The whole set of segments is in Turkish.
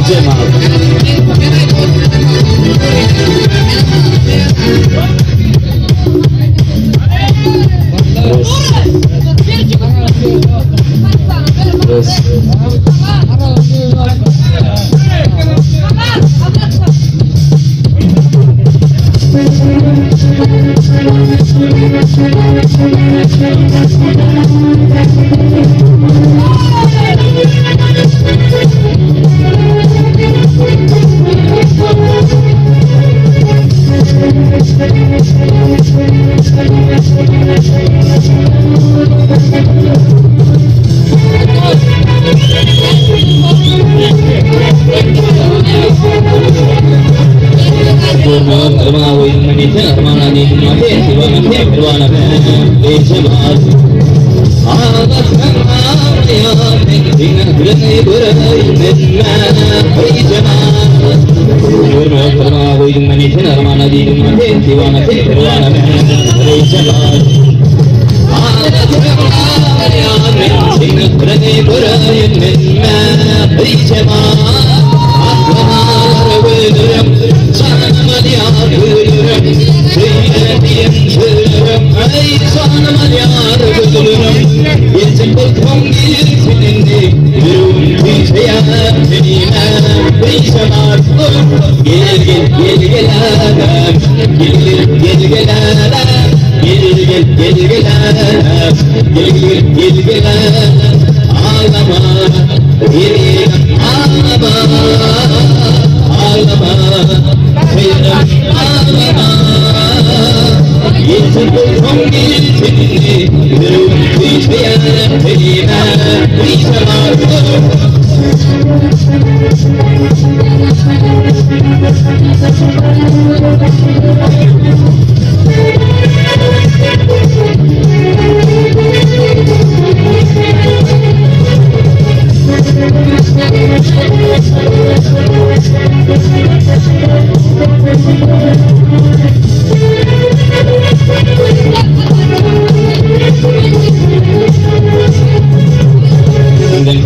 Cemal. Terus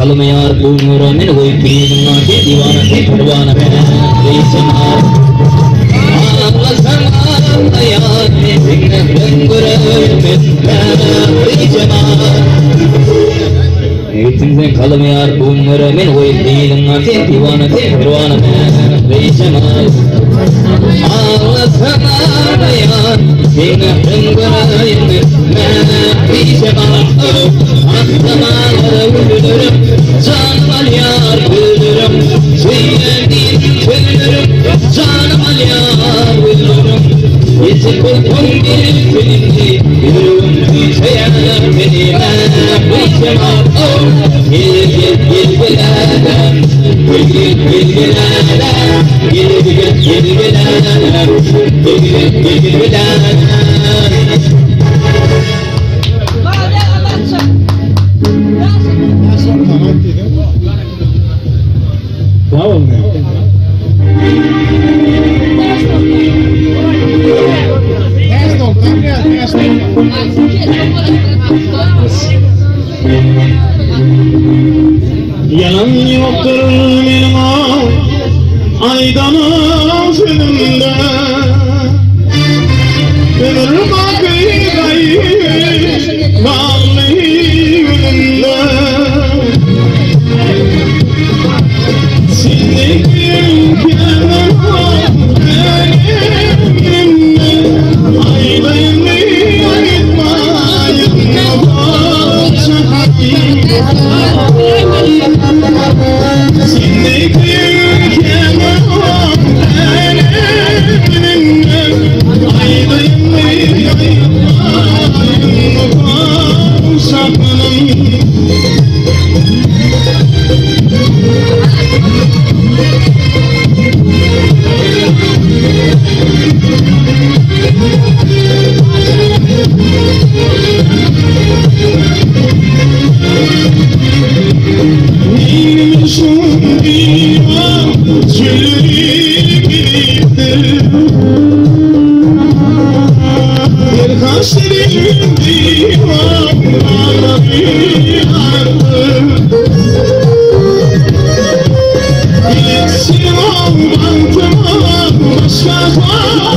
kalau mayar umur min woi pin ma ke diwana ke perwana me reisama Allah sama mayar me sing rangur me reisama reisama kalau mayar umur min woi pin ma ke diwana ke perwana me reisama Allah sama mayar sing rangur me reisama Canım aliyar gülürüm, sevdiğim gülürüm, canım aliyar gülürüm. Yetim korkum bir filmdi, yürüm tüyseyen benime kıyacağım. Gel gel gel gelelim, gel gel gel gelelim, gel gel gel gelelim, gel gel gel gelelim. Yalan yoktur benim aydan ağzımda. Ömür bakıyı bağlı yolunda. Sindiklerim kenara benim aydın ayıtmayın yoksa hakikaten. Neymişim bir Sahara